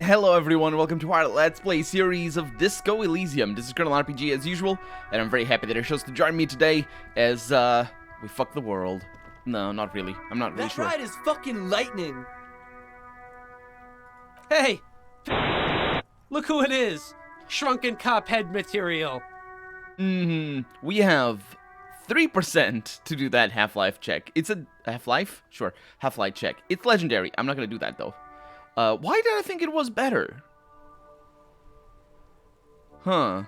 Hello everyone, welcome to our Let's Play series of Disco Elysium. This is Cuno RPG as usual, and I'm very happy that you're chose to join me today as, we fuck the world. No, not really. I'm not really sure. That ride is fucking lightning! Hey! Look who it is! Shrunken cop head material! We have 3% to do that Half-Life check. It's a... Half-Life? Sure. Half-Life check. It's legendary. I'm not gonna do that though. Why did I think it was better? Huh.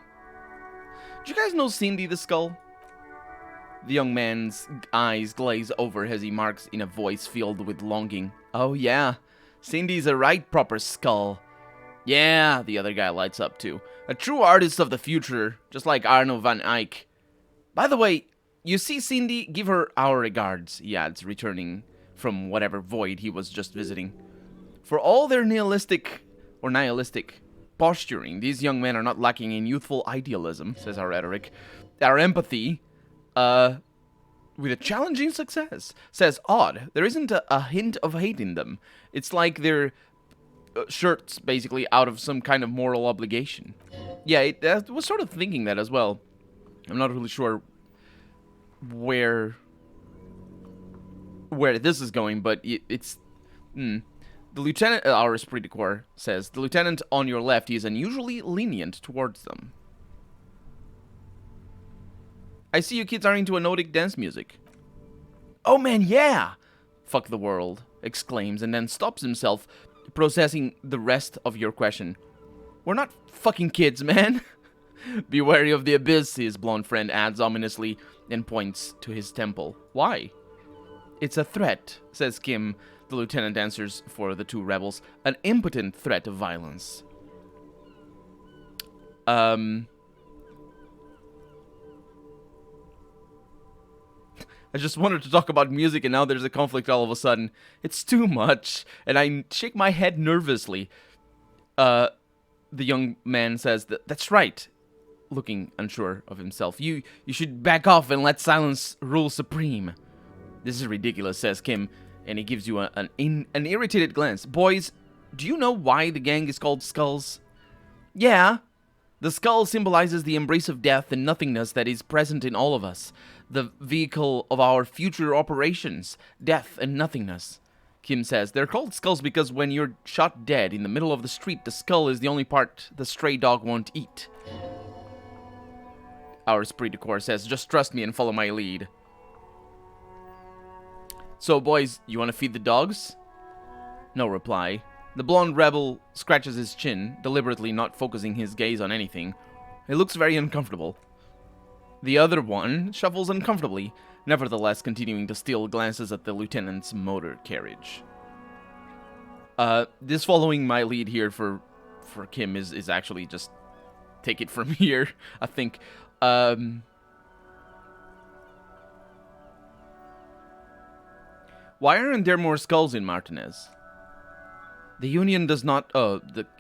Did you guys know Cindy the Skull? The young man's eyes glaze over as he marks in a voice filled with longing. Oh yeah, Cindy's a right proper skull. Yeah, the other guy lights up too. A true artist of the future, just like Arno van Eyck. By the way, you see Cindy, give her our regards, he adds, returning from whatever void he was just visiting. For all their nihilistic posturing, these young men are not lacking in youthful idealism, says our rhetoric. Our empathy, with a challenging success, says odd. There isn't a hint of hate in them. It's like they're shirts, basically, out of some kind of moral obligation. Yeah, I was sort of thinking that as well. I'm not really sure where this is going, but it's... The lieutenant, our esprit de corps, says, the lieutenant on your left is unusually lenient towards them. I see you kids are into Nordic dance music. Oh man, yeah! Fuck the world, exclaims, and then stops himself, processing the rest of your question. We're not fucking kids, man. Be wary of the abyss, his blonde friend adds ominously, and points to his temple. Why? It's a threat, says Kim. The lieutenant answers for the two rebels. An impotent threat of violence. I just wanted to talk about music and now there's a conflict all of a sudden. It's too much. And I shake my head nervously. The young man says, that's right. Looking unsure of himself. You should back off and let silence rule supreme. This is ridiculous, says Kim. And he gives you an irritated glance. Boys, do you know why the gang is called Skulls? Yeah. The skull symbolizes the embrace of death and nothingness that is present in all of us. The vehicle of our future operations. Death and nothingness. Kim says, they're called skulls because when you're shot dead in the middle of the street, the skull is the only part the stray dog won't eat. Our esprit de corps says, just trust me and follow my lead. So, boys, you want to feed the dogs? No reply. The blonde rebel scratches his chin, deliberately not focusing his gaze on anything. He looks very uncomfortable. The other one shuffles uncomfortably, nevertheless continuing to steal glances at the lieutenant's motor carriage. This following my lead here for Kim is actually just take it from here, I think. Why aren't there more skulls in Martinez? The Union does not...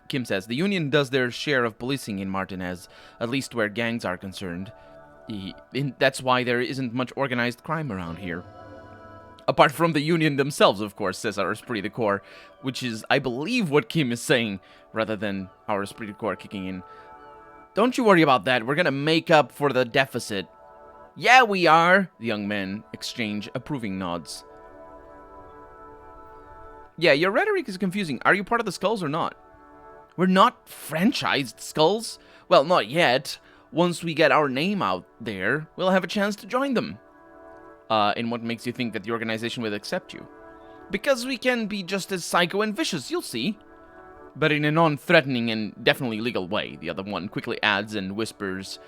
Kim says, the Union does their share of policing in Martinez, at least where gangs are concerned. That's why there isn't much organized crime around here. Apart from the Union themselves, of course, says our esprit de corps, which is, I believe, what Kim is saying, rather than our esprit de corps kicking in. Don't you worry about that, we're gonna make up for the deficit. Yeah, we are, the young men exchange approving nods. Yeah, your rhetoric is confusing. Are you part of the Skulls or not? We're not franchised Skulls. Well, not yet. Once we get our name out there, we'll have a chance to join them. And what makes you think that the organization will accept you? Because we can be just as psycho and vicious, you'll see. But in a non-threatening and definitely legal way, the other one quickly adds and whispers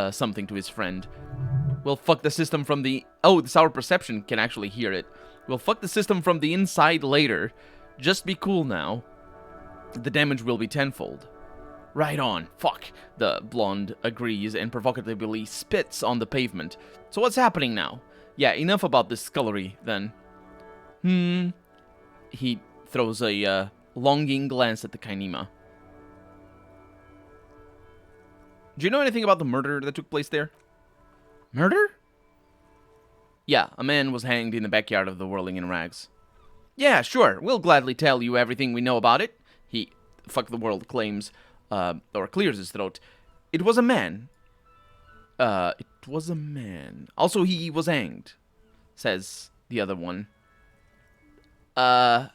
something to his friend. We'll fuck the system from the... Oh, this our perception can actually hear it. We'll fuck the system from the inside later. Just be cool now. The damage will be tenfold. Right on. Fuck. The blonde agrees and provocatively spits on the pavement. So what's happening now? Yeah, enough about this scullery, then. He throws a longing glance at the Kainima. Do you know anything about the murder that took place there? Murder? Yeah, a man was hanged in the backyard of the Whirling in Rags. Yeah, sure, we'll gladly tell you everything we know about it. He Fuck the World claims, or clears his throat. It was a man. It was a man. Also, he was hanged, says the other one. I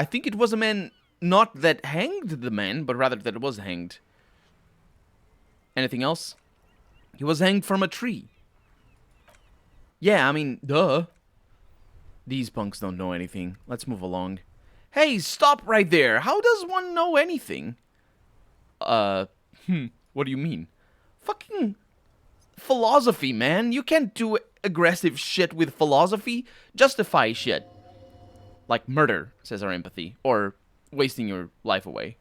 think it was a man, not that hanged the man, but rather that it was hanged. Anything else? He was hanged from a tree. Yeah, I mean, duh. These punks don't know anything. Let's move along. Hey, stop right there. How does one know anything? What do you mean? Fucking philosophy, man. You can't do aggressive shit with philosophy. Justify shit. Like murder, says our empathy. Or wasting your life away.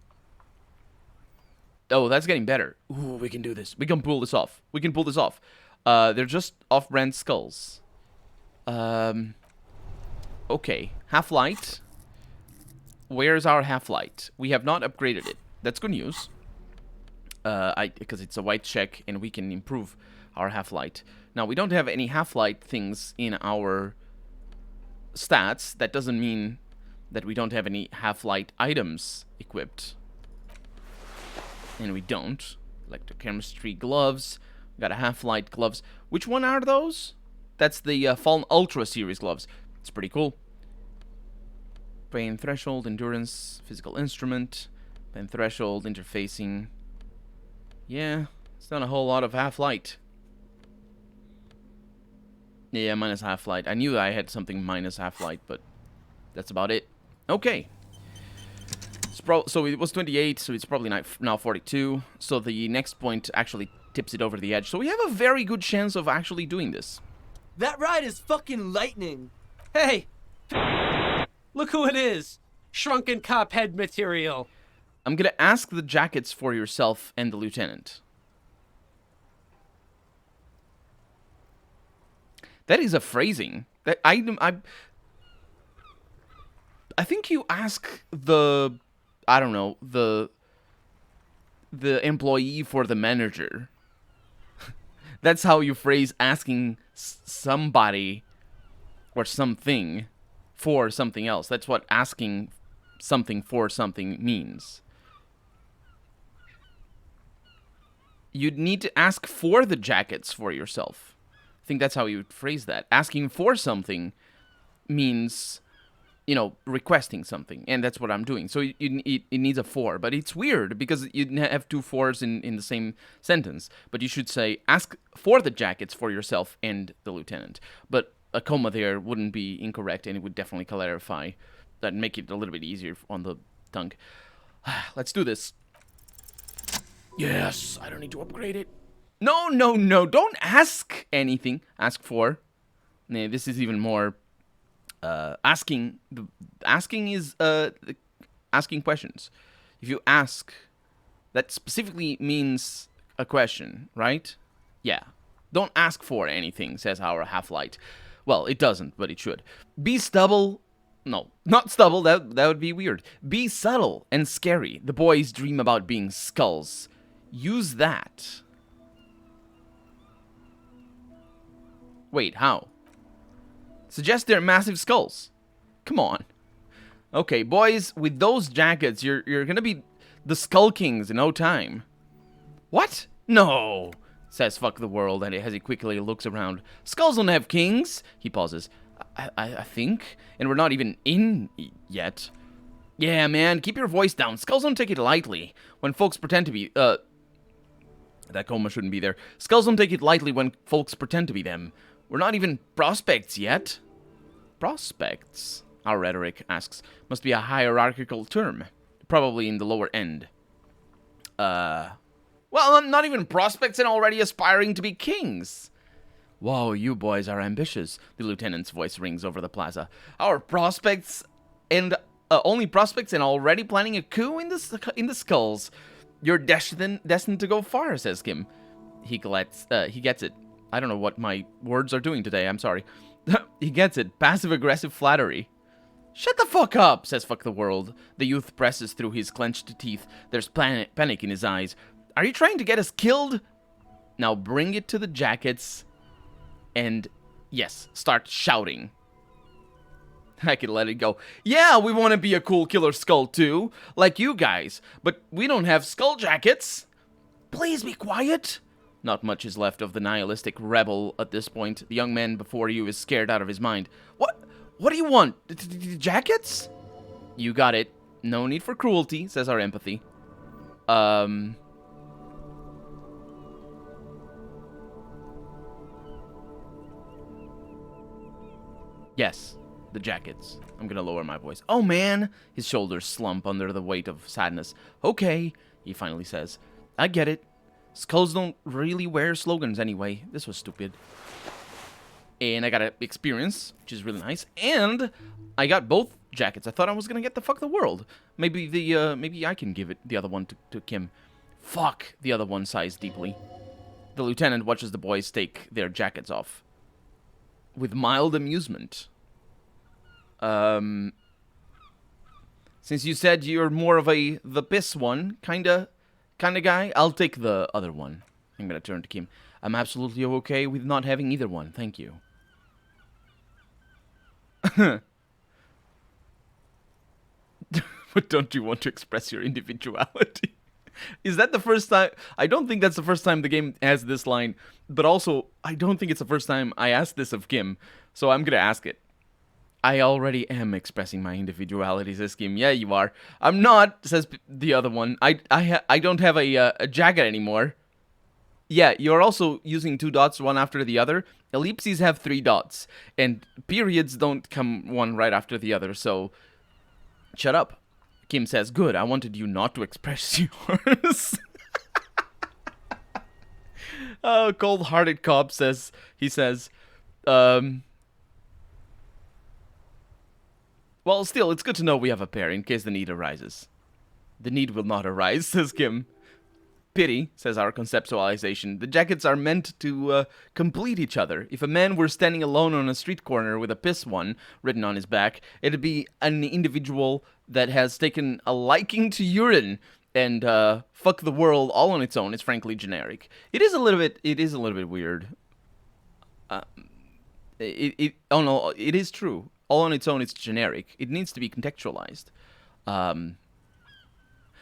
Oh, that's getting better. Ooh, we can do this. We can pull this off. We can pull this off. They're just off-brand skulls. Okay. Half-light. Where's our half-light? We have not upgraded it. That's good news. Because it's a white check, and we can improve our half-light. Now, we don't have any half-light things in our stats. That doesn't mean that we don't have any half-light items equipped. And we don't. Electrochemistry gloves. We got a half-light gloves. Which one are those? That's the Fallen Ultra series gloves. It's pretty cool. Pain threshold, endurance, physical instrument, pain threshold, interfacing. Yeah, it's not a whole lot of half-light. Yeah, minus half-light. I knew I had something minus half-light, but that's about it. Okay. So it was 28, so it's probably now 42. So the next point actually tips it over the edge. So we have a very good chance of actually doing this. That ride is fucking lightning. Hey! Look who it is! Shrunken cop head material. I'm gonna ask the jackets for yourself and the lieutenant. That is a phrasing. That I think you ask the, I don't know, the employee for the manager. That's how you phrase asking somebody or something for something else. That's what asking something for something means. You'd need to ask for the jackets for yourself. I think that's how you would phrase that. Asking for something means, you know, requesting something, and that's what I'm doing. So it needs a for, but it's weird because you have two fors in the same sentence. But you should say, ask for the jackets for yourself and the lieutenant. But a comma there wouldn't be incorrect, and it would definitely clarify that, make it a little bit easier on the tongue. Let's do this. Yes, I don't need to upgrade it. No, no, no, don't ask anything. Ask for. Nah, this is even more asking. Asking is asking questions. If you ask, that specifically means a question, right? Yeah. Don't ask for anything, says our half-light. Well, it doesn't, but it should. Be stubble. No, not stubble. That would be weird. Be subtle and scary. The boys dream about being skulls. Use that. Wait, how? Suggest they're massive skulls. Come on. Okay, boys, with those jackets, you're gonna be the Skull Kings in no time. What? No, says fuck the world, and as he quickly looks around. Skulls don't have kings. He pauses. I think, and we're not even in yet. Yeah, man, keep your voice down. Skulls don't take it lightly when folks pretend to be, that comma shouldn't be there. Skulls don't take it lightly when folks pretend to be them. We're not even prospects yet. Prospects? Our rhetoric asks. Must be a hierarchical term. Probably in the lower end. Well, I'm not even prospects and already aspiring to be kings. Whoa, you boys are ambitious. The lieutenant's voice rings over the plaza. Our prospects and only prospects and already planning a coup in the skulls. You're destined to go far, says Kim. He gets it. I don't know what my words are doing today. I'm sorry. He gets it. Passive-aggressive flattery. Shut the fuck up, says fuck the world. The youth presses through his clenched teeth. There's panic in his eyes. Are you trying to get us killed? Now bring it to the jackets. And, yes, start shouting. I can let it go. Yeah, we want to be a cool killer skull too, like you guys, but we don't have skull jackets. Please be quiet. Not much is left of the nihilistic rebel at this point. The young man before you is scared out of his mind. What do you want? Jackets? You got it. No need for cruelty, says our empathy. Yes, the jackets. I'm gonna lower my voice. Oh man! His shoulders slump under the weight of sadness. Okay, he finally says. I get it. Skulls don't really wear slogans anyway. This was stupid. And I got an experience, which is really nice. And I got both jackets. I thought I was gonna get the fuck the world. Maybe maybe I can give it the other one to Kim. Fuck, the other one sighs deeply. The lieutenant watches the boys take their jackets off with mild amusement. Since you said you're more of the piss one kinda guy, I'll take the other one. I'm gonna turn to Kim. I'm absolutely okay with not having either one, thank you. But don't you want to express your individuality? Is that the first time? I don't think that's the first time the game has this line, but also, I don't think it's the first time I asked this of Kim, so I'm gonna ask it. I already am expressing my individuality, says Kim. Yeah, you are. I'm not, says the other one. I don't have a jacket anymore. Yeah, you're also using 2 dots one after the other. Ellipses have 3 dots, and periods don't come one right after the other, so shut up. Kim says, good, I wanted you not to express yours. Oh, cold-hearted cop says, well, still, it's good to know we have a pair in case the need arises. The need will not arise, says Kim. Pity, says our conceptualization. The jackets are meant to complete each other. If a man were standing alone on a street corner with a piss one written on his back, it'd be an individual that has taken a liking to urine and fuck the world all on its own. It's frankly generic. It is a little bit weird. Oh no, it is true. All on its own, it's generic. It needs to be contextualized. I'm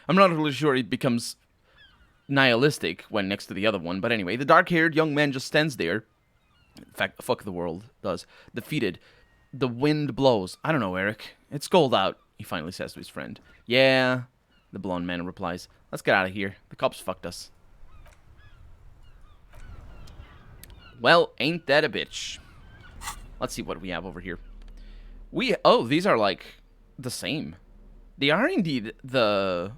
not really sure it becomes nihilistic when next to the other one, but anyway, the dark-haired young man just stands there. In fact, fuck the world does. Defeated. The wind blows. I don't know, Eric. It's cold out, he finally says to his friend. Yeah, the blonde man replies. Let's get out of here. The cops fucked us. Well, ain't that a bitch. Let's see what we have over here. Oh, these are like the same. They are indeed the...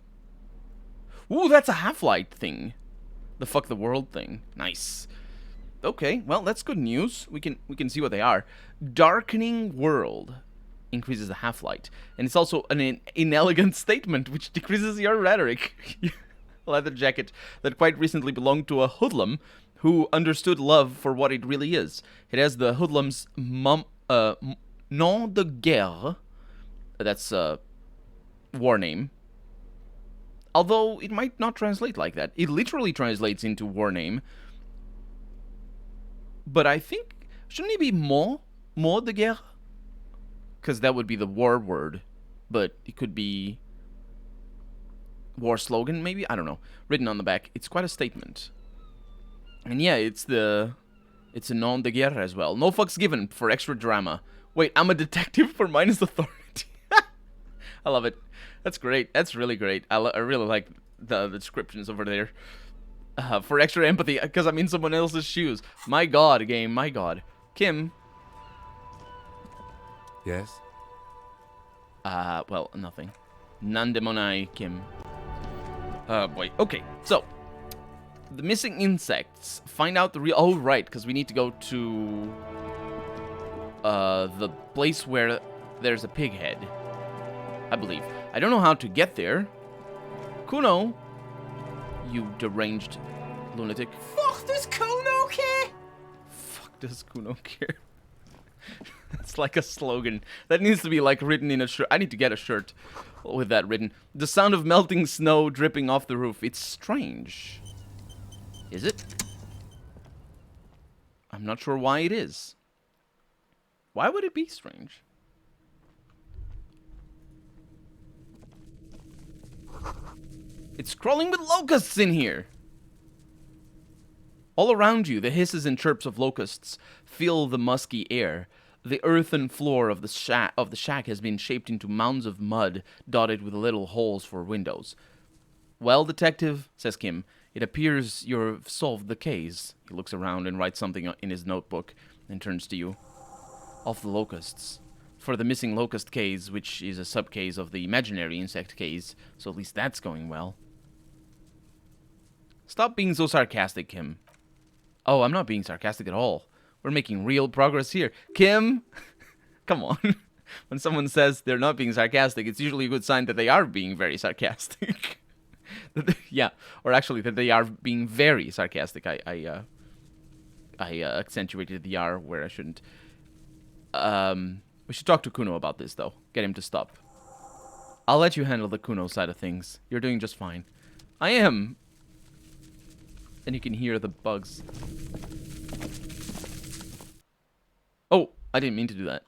Ooh, that's a half-light thing. The fuck the world thing. Nice. Okay, well, that's good news. We can see what they are. Darkening world increases the half-light. And it's also an inelegant statement, which decreases your rhetoric. A leather jacket that quite recently belonged to a hoodlum who understood love for what it really is. It has the hoodlum's nom de guerre. That's a war name. Although it might not translate like that. It literally translates into war name. But I think, shouldn't it be mot de guerre? Because that would be the war word. But it could be war slogan, maybe? I don't know. Written on the back. It's quite a statement. And yeah, it's a nom de guerre as well. No fucks given for extra drama. Wait, I'm a detective for minus authority. I love it. That's great. That's really great. I really like the descriptions over there. For extra empathy, because I'm in someone else's shoes. My god, game. My god. Kim. Yes? Well, nothing. None demonai, Kim. Boy. Okay, so. The missing insects. Find out the real... Oh, right, because we need to go to... the place where there's a pig head. I believe. I don't know how to get there. Cuno, you deranged lunatic. Fuck, does Cuno care? Fuck, does Cuno care? It's like a slogan. That needs to be like written in a shirt. I need to get a shirt with that written. The sound of melting snow dripping off the roof. It's strange. Is it? I'm not sure why it is. Why would it be strange? It's crawling with locusts in here. All around you, the hisses and chirps of locusts fill the musky air. The earthen floor of the shack has been shaped into mounds of mud, dotted with little holes for windows. Well, detective, says Kim, it appears you've solved the case. He looks around and writes something in his notebook, and turns to you. Of the locusts. For the missing locust case, which is a subcase of the imaginary insect case, so at least that's going well. Stop being so sarcastic, Kim. Oh, I'm not being sarcastic at all. We're making real progress here. Kim! Come on. When someone says they're not being sarcastic, it's usually a good sign that they are being very sarcastic. Yeah, or actually that they are being very sarcastic. I accentuated the R where I shouldn't. We should talk to Cuno about this, though. Get him to stop. I'll let you handle the Cuno side of things. You're doing just fine. I am. And you can hear the bugs. Oh, I didn't mean to do that.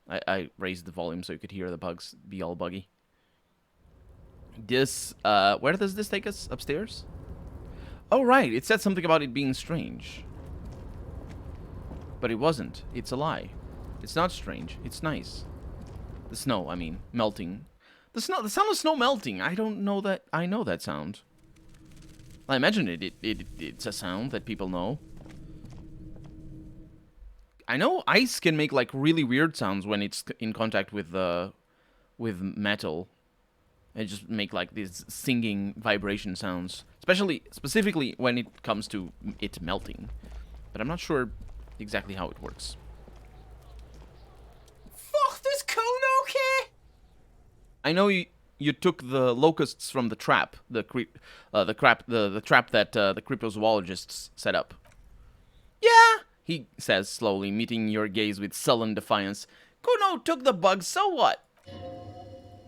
I raised the volume so you could hear the bugs be all buggy. This, where does this take us? Upstairs? Oh, right. It said something about it being strange. But it wasn't. It's a lie. It's not strange. It's nice. The snow, I mean, melting. The sound of snow melting. I don't know that. I know that sound. I imagine it's a sound that people know. I know ice can make like really weird sounds when it's in contact with metal. It just make like these singing vibration sounds, specifically when it comes to it melting. But I'm not sure exactly how it works. Fuck this Cuno, okay? I know you took the locusts from the trap, the trap that the cryptozoologists set up. Yeah, he says slowly, meeting your gaze with sullen defiance. Cuno took the bugs, so what?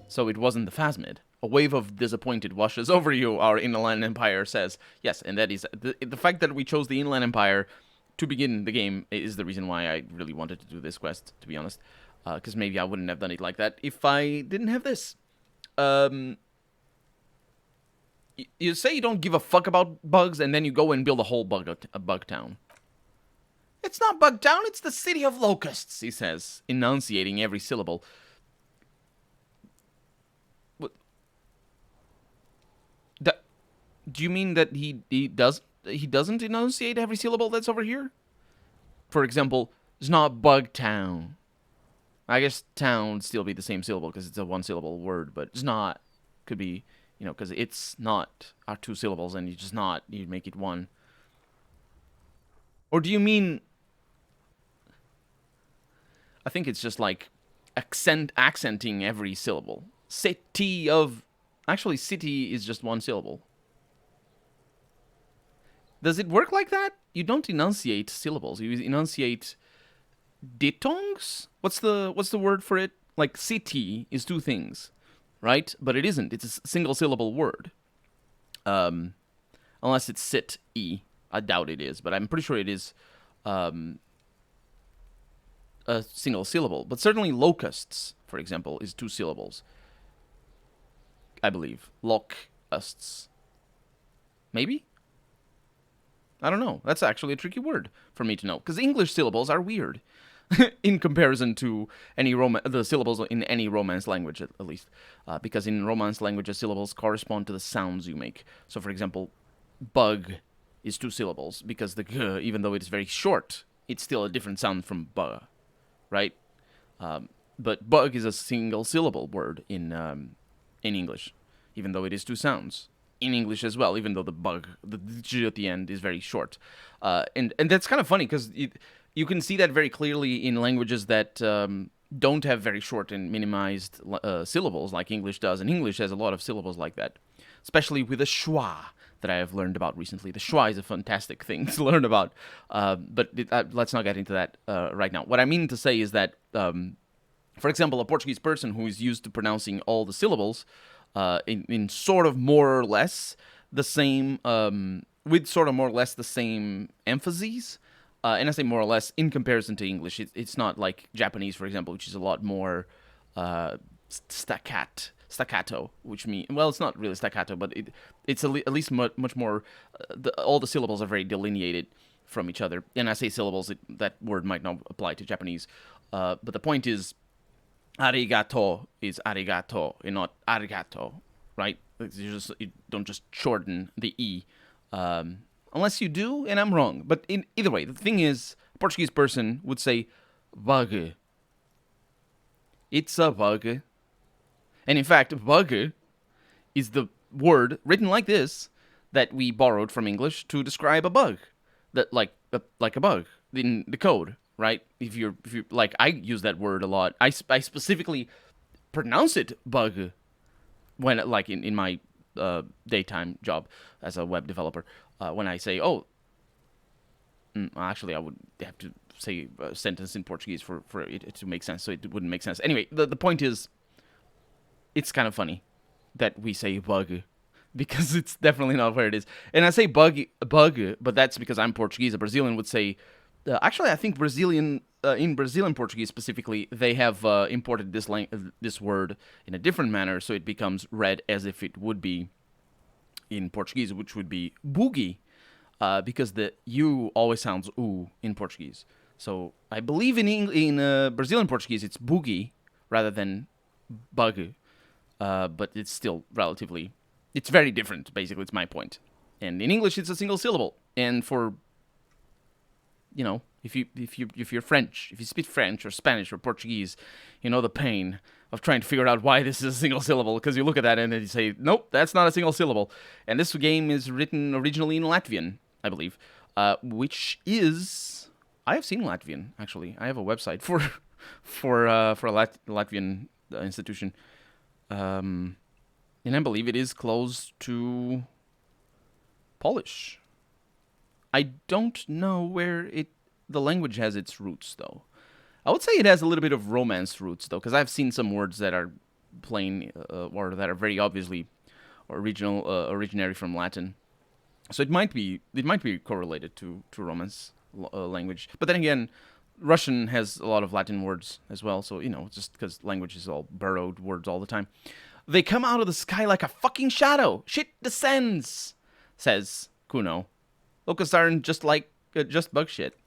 So it wasn't the phasmid. A wave of disappointed washes over you, our Inland Empire says. Yes, and that is the fact that we chose the Inland Empire to begin the game is the reason why I really wanted to do this quest, to be honest. Because maybe I wouldn't have done it like that if I didn't have this. You say you don't give a fuck about bugs, and then you go and build a whole bug town. It's not Bug Town, it's the city of locusts, he says, enunciating every syllable. What? Do you mean that he doesn't enunciate every syllable that's over here? For example, it's not Bug Town. I guess town would still be the same syllable because it's a one-syllable word, but it's not. Could be, because it's not are two syllables and you make it one. Or do you mean... I think it's just like accenting every syllable. City of... Actually, city is just one syllable. Does it work like that? You don't enunciate syllables. You enunciate diphthongs? What's the word for it? Like city is two things, right? But it isn't. It's a single syllable word. Unless it's sit-e. I doubt it is, but I'm pretty sure it is a single syllable. But certainly locusts, for example, is two syllables. I believe. Locusts. Maybe? I don't know. That's actually a tricky word for me to know. Because English syllables are weird. In comparison to the syllables in any Romance language, at least. Because in Romance languages, syllables correspond to the sounds you make. So, for example, bug is two syllables. Because the g, even though it is very short, it's still a different sound from bu. Right? But bug is a single syllable word in English, even though it is two sounds. In English as well, even though the G at the end is very short. And that's kind of funny, because you can see that very clearly in languages that don't have very short and minimized syllables, like English does. And English has a lot of syllables like that, especially with the schwa that I have learned about recently. The schwa is a fantastic thing to learn about, but let's not get into that right now. What I mean to say is that, for example, a Portuguese person who is used to pronouncing all the syllables in sort of more or less the same, with sort of more or less the same emphases, and I say more or less in comparison to English. It's not like Japanese, for example, which is a lot more staccato, staccato, which means, well, it's not really staccato, but it's at least much more, all the syllables are very delineated from each other. And I say syllables, that word might not apply to Japanese. But the point is, arigato is arigato and not arigato, right? You don't just shorten the E. Unless you do, and I'm wrong. But either way, the thing is, a Portuguese person would say bug. It's a bug. And in fact, bug is the word written like this that we borrowed from English to describe a bug. That like a bug in the code, right? If you like, I use that word a lot. I specifically pronounce it bug when, like, in my daytime job as a web developer. When I say, actually, I would have to say a sentence in Portuguese for it to make sense, so it wouldn't make sense. Anyway, the point is, it's kind of funny that we say bug, because it's definitely not where it is. And I say bug, but that's because I'm Portuguese. A Brazilian would say, actually, I think in Brazilian Portuguese specifically, they have imported this word in a different manner, so it becomes read as if it would be in Portuguese, which would be boogie, because the U always sounds U in Portuguese. So I believe in Brazilian Portuguese, it's boogie rather than bug, but it's still relatively, it's very different, basically, it's my point. And in English, it's a single syllable. And for, you know, if you're French, if you speak French or Spanish or Portuguese, you know the pain of trying to figure out why this is a single syllable, because you look at that and then you say, nope, that's not a single syllable. And this game is written originally in Latvian, I believe, which is, I have seen Latvian, actually. I have a website for a Latvian institution, and I believe it is close to Polish. I don't know where the language has its roots, though. I would say it has a little bit of Romance roots, though, because I've seen some words that are plain, or that are very obviously originary from Latin. So it might be correlated to Romance language. But then again, Russian has a lot of Latin words as well, so, you know, just because language is all burrowed words all the time. They come out of the sky like a fucking shadow. Shit descends, says Cuno. Locusts aren't just bug shit.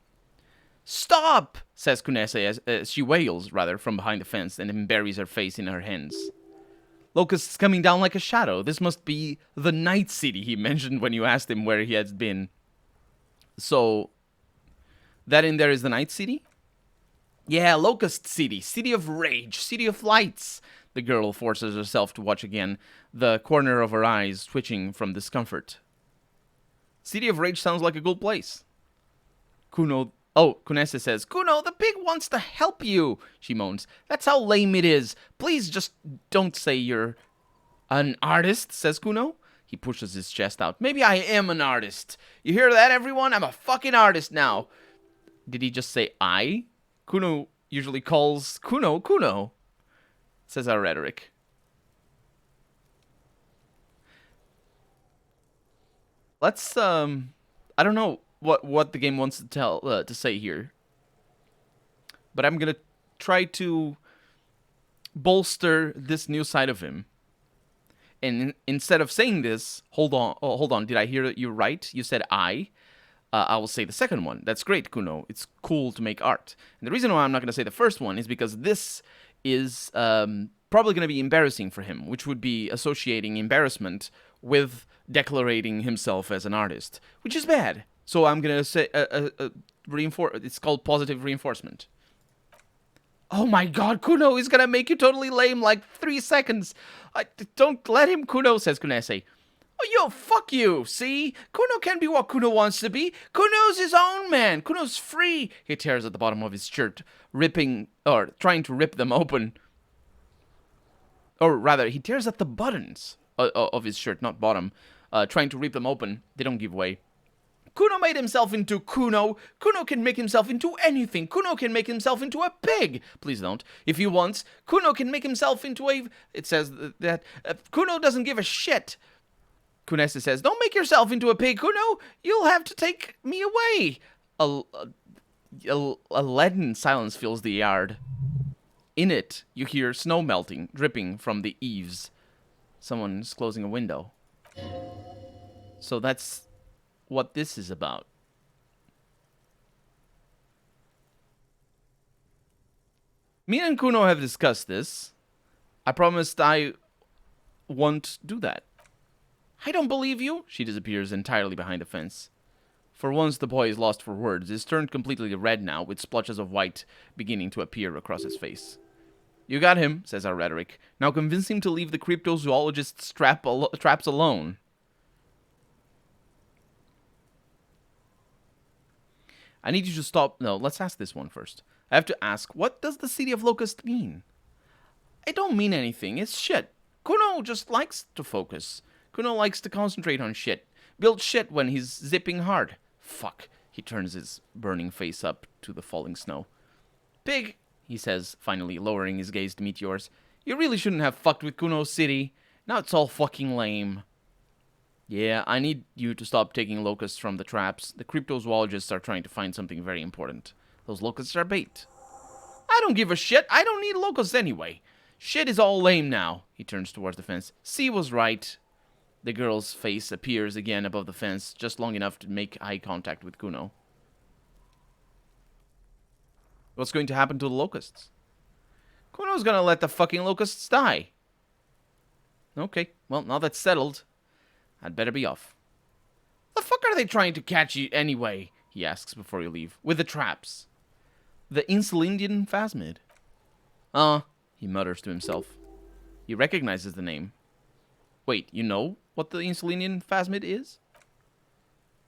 Stop, says Kunese as she wails, rather, from behind the fence and then buries her face in her hands. Locusts coming down like a shadow. This must be the Night City he mentioned when you asked him where he had been. So, that in there is the Night City? Yeah, Locust City. City of rage. City of lights. The girl forces herself to watch again, the corner of her eyes twitching from discomfort. City of Rage sounds like a good place. Kunese says, Cuno, the pig wants to help you, she moans. That's how lame it is. Please just don't say you're an artist, says Cuno. He pushes his chest out. Maybe I am an artist. You hear that, everyone? I'm a fucking artist now. Did he just say I? Cuno usually calls Cuno, says our rhetoric. Let's, I don't know what the game wants to say here. But I'm gonna try to bolster this new side of him. And instead of saying this, hold on, did I hear you right? You said I will say the second one. That's great, Cuno. It's cool to make art. And the reason why I'm not gonna say the first one is because this is probably gonna be embarrassing for him, which would be associating embarrassment with declaring himself as an artist, which is bad. So I'm gonna say it's called positive reinforcement. Oh my god, Cuno is gonna make you totally lame like 3 seconds. Don't let him, Cuno, says Kunese. Oh, yo, fuck you, see? Cuno can be what Cuno wants to be. Cuno's his own man. Cuno's free. He tears at the bottom of his shirt, trying to rip them open. Or rather, he tears at the buttons of his shirt, not bottom, trying to rip them open. They don't give way. Cuno made himself into Cuno. Cuno can make himself into anything. Cuno can make himself into a pig. Please don't. If he wants, Cuno can make himself into a... It says that Cuno doesn't give a shit. Kunese says, don't make yourself into a pig, Cuno. You'll have to take me away. A leaden silence fills the yard. In it, you hear snow melting, dripping from the eaves. Someone's closing a window. So that's what this is about. Me and Cuno have discussed this. I promised I won't do that. I don't believe you. She disappears entirely behind the fence. For once, the boy is lost for words. He's turned completely red now, with splotches of white beginning to appear across his face. You got him, says our rhetoric. Now convince him to leave the cryptozoologist's traps alone. I need you to stop. No, let's ask this one first. I have to ask, what does the city of Locust mean? I don't mean anything. It's shit. Cuno just likes to focus. Cuno likes to concentrate on shit. Build shit when he's zipping hard. Fuck. He turns his burning face up to the falling snow. Pig, he says, finally lowering his gaze to meet yours. You really shouldn't have fucked with Cuno's city. Now it's all fucking lame. Yeah, I need you to stop taking locusts from the traps. The cryptozoologists are trying to find something very important. Those locusts are bait. I don't give a shit. I don't need locusts anyway. Shit is all lame now. He turns towards the fence. C was right. The girl's face appears again above the fence, just long enough to make eye contact with Cuno. What's going to happen to the locusts? Cuno's gonna let the fucking locusts die. Okay, well, now that's settled, I'd better be off. The fuck are they trying to catch you anyway? He asks before you leave. With the traps. The Insulindian phasmid. He mutters to himself. He recognizes the name. Wait, you know what the Insulindian phasmid is?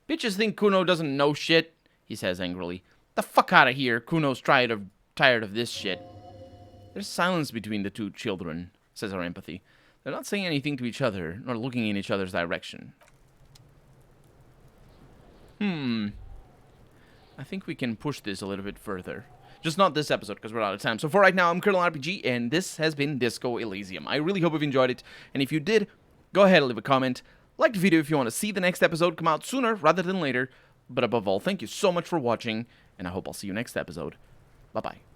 Bitches think Cuno doesn't know shit, he says angrily. The fuck out of here. Cuno's tired of this shit. There's silence between the two children, says our empathy. They're not saying anything to each other, nor looking in each other's direction. I think we can push this a little bit further. Just not this episode, because we're out of time. So for right now, I'm Colonel RPG, and this has been Disco Elysium. I really hope you've enjoyed it, and if you did, go ahead and leave a comment. Like the video if you want to see the next episode come out sooner rather than later. But above all, thank you so much for watching, and I hope I'll see you next episode. Bye-bye.